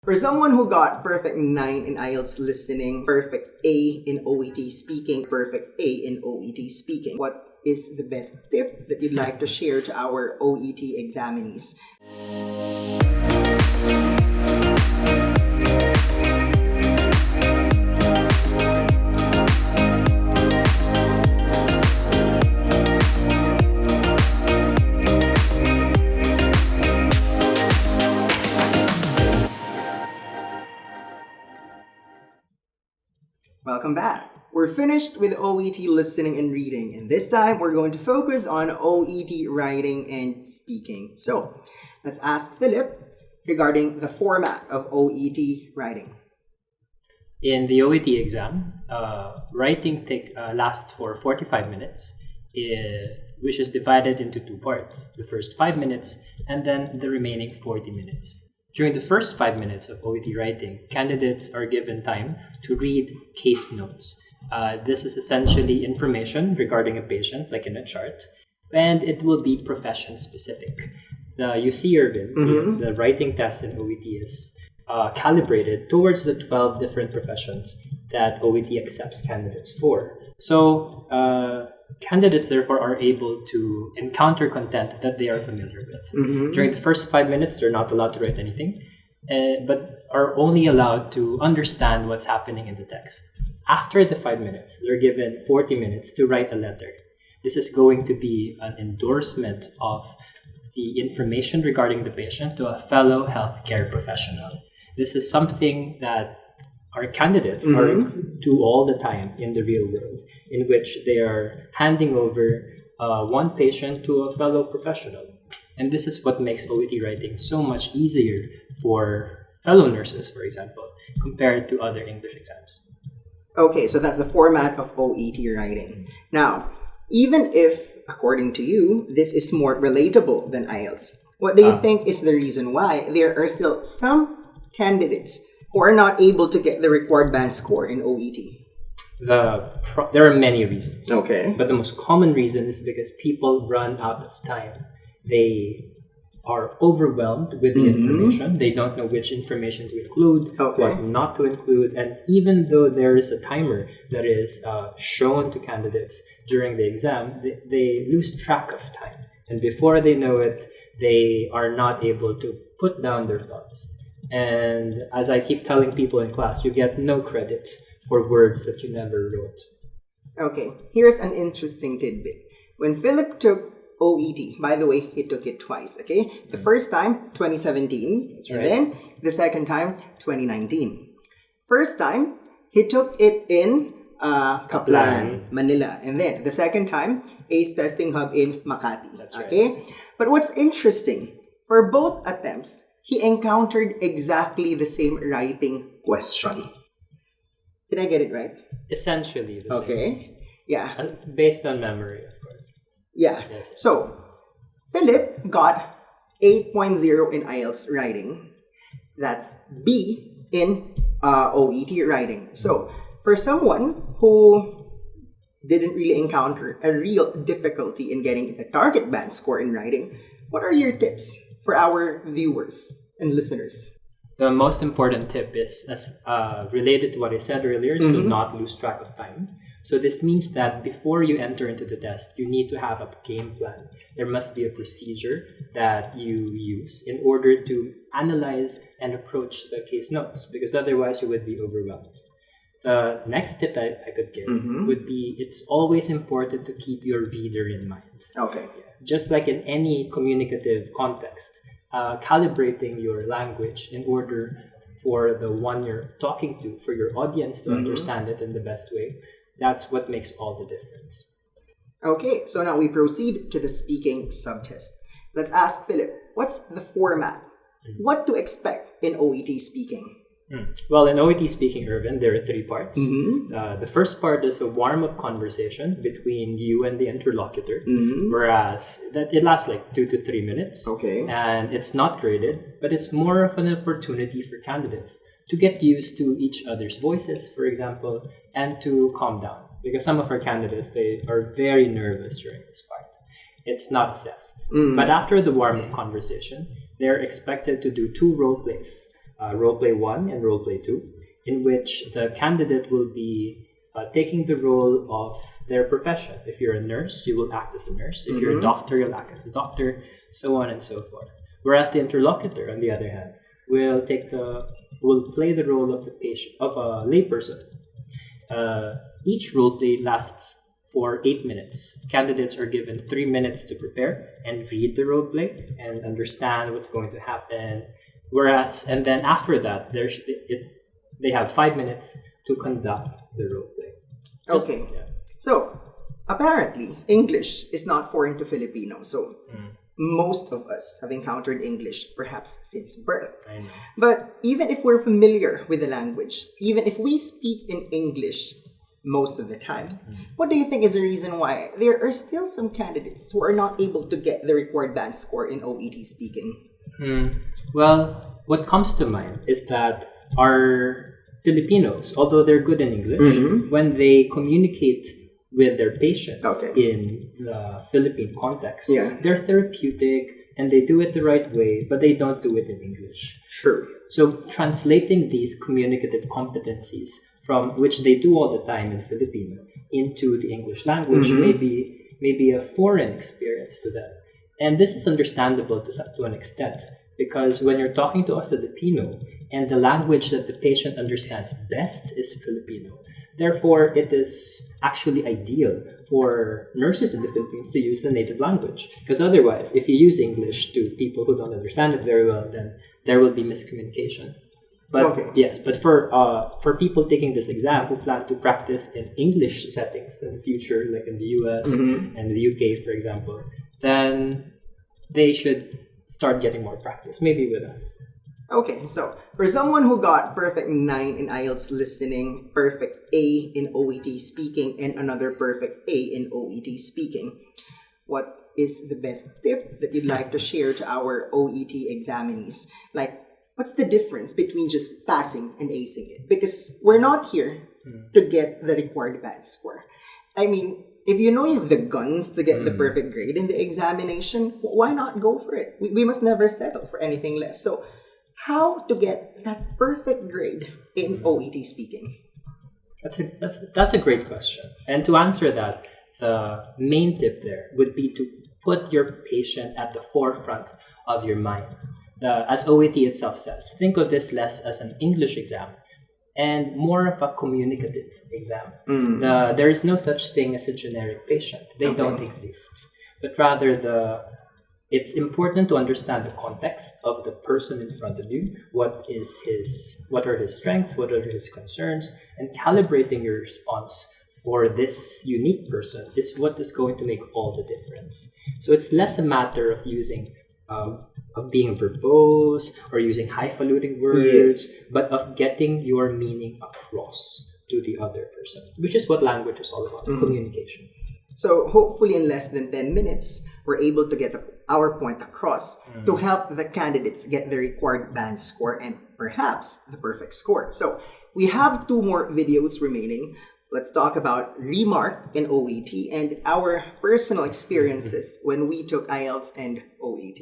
For someone who got perfect 9 in IELTS listening, perfect A in OET speaking, perfect A in OET speaking, what is the best tip that you'd like to share to our OET examinees? Welcome back. We're finished with OET listening and reading, and this time we're going to focus on OET writing and speaking. So, let's ask Pheelyp regarding the format of OET writing. In the OET exam, writing lasts for 45 minutes, which is divided into 2 parts. The first 5 minutes and then the remaining 40 minutes. During the first 5 minutes of OET writing, candidates are given time to read case notes. This is essentially information regarding a patient, like in a chart, and it will be profession-specific. You see, Ervin, the writing test in OET is calibrated towards the 12 different professions that OET accepts candidates for. So, candidates, therefore, are able to encounter content that they are familiar with. During the first 5 minutes, they're not allowed to write anything, but are only allowed to understand what's happening in the text. After the 5 minutes, they're given 40 minutes to write a letter. This is going to be an endorsement of the information regarding the patient to a fellow healthcare professional. This is something that our candidates do all the time in the real world, in which they are handing over one patient to a fellow professional. And this is what makes OET writing so much easier for fellow nurses, for example, compared to other English exams. Okay, so that's the format of OET writing. Now, even if, according to you, this is more relatable than IELTS, what do you think is the reason why there are still some candidates who are not able to get the required band score in OET? There are many reasons. Okay. But the most common reason is because people run out of time. They are overwhelmed with the information. They don't know which information to include, what not to include. And even though there is a timer that is shown to candidates during the exam, they lose track of time. And before they know it, they are not able to put down their thoughts. And as I keep telling people in class, you get no credit for words that you never wrote. Okay, here's an interesting tidbit. When Pheelyp took OET, by the way, he took it twice, okay? The first time, 2017, and then the second time, 2019. First time, he took it in Kaplan, Manila. And then the second time, ACE Testing Hub in Makati. That's right. Okay? But what's interesting, for both attempts, he encountered exactly the same writing question. Did I get it right? Essentially the same. Okay. Yeah. Based on memory, of course. Yeah. Yes. So, Pheelyp got 8.0 in IELTS writing. That's B in OET writing. So, for someone who didn't really encounter a real difficulty in getting the target band score in writing, what are your tips for our viewers and listeners? The most important tip is related to what I said earlier, is to not lose track of time. So this means that before you enter into the test, you need to have a game plan. There must be a procedure that you use in order to analyze and approach the case notes, because otherwise you would be overwhelmed. The next tip that I could give would be, it's always important to keep your reader in mind. Okay. Just like in any communicative context, calibrating your language in order for the one you're talking to, for your audience to understand it in the best way, that's what makes all the difference. Okay, so now we proceed to the speaking subtest. Let's ask Pheelyp, what's the format? What to expect in OET speaking? Well, in OET speaking, Ervin, there are 3 parts. The first part is a warm-up conversation between you and the interlocutor, whereas it lasts like 2 to 3 minutes. Okay. And it's not graded, but it's more of an opportunity for candidates to get used to each other's voices, for example, and to calm down. Because some of our candidates, they are very nervous during this part. It's not assessed. But after the warm-up conversation, they're expected to do 2 role plays. Roleplay 1 and Roleplay 2, in which the candidate will be taking the role of their profession. If you're a nurse, you will act as a nurse. If you're a doctor, you'll act as a doctor, so on and so forth. Whereas the interlocutor, on the other hand, will play the role of a layperson. Each roleplay lasts for 8 minutes. Candidates are given 3 minutes to prepare and read the roleplay and understand what's going to happen. And then after that, they have 5 minutes to conduct the roleplay. Okay. Yeah. So, apparently, English is not foreign to Filipino. So, most of us have encountered English perhaps since birth. I know. But even if we're familiar with the language, even if we speak in English most of the time, what do you think is the reason why there are still some candidates who are not able to get the required band score in OET speaking? Well, what comes to mind is that our Filipinos, although they're good in English, when they communicate with their patients in the Philippine context, they're therapeutic and they do it the right way, but they don't do it in English. True. So translating these communicative competencies from which they do all the time in Filipino into the English language may be a foreign experience to them. And this is understandable to an extent, because when you're talking to a Filipino and the language that the patient understands best is Filipino, therefore it is actually ideal for nurses in the Philippines to use the native language. Because otherwise, if you use English to people who don't understand it very well, then there will be miscommunication. But yes, but for people taking this exam who plan to practice in English settings in the future, like in the US and the UK, for example, then they should start getting more practice, maybe with us. Okay, so for someone who got perfect 9 in IELTS listening, perfect A in OET speaking, and another perfect A in OET speaking, what is the best tip that you'd like to share to our OET examinees? Like, what's the difference between just passing and acing it? Because we're not here to get the required band score. I mean, if you know you have the guns to get the perfect grade in the examination, why not go for it? We must never settle for anything less. So, how to get that perfect grade in OET speaking? That's a great question. And to answer that, the main tip there would be to put your patient at the forefront of your mind. As OET itself says, think of this less as an English exam and more of a communicative exam. There is no such thing as a generic patient. They don't exist. But rather, it's important to understand the context of the person in front of you. What are his strengths? What are his concerns? And calibrating your response for this unique person is what is going to make all the difference. So it's less a matter of being verbose or using highfalutin words, but of getting your meaning across to the other person, which is what language is all about, communication. So hopefully in less than 10 minutes, we're able to get our point across to help the candidates get the required band score and perhaps the perfect score. So we have 2 more videos remaining. Let's talk about remark in OET and our personal experiences when we took IELTS and OET.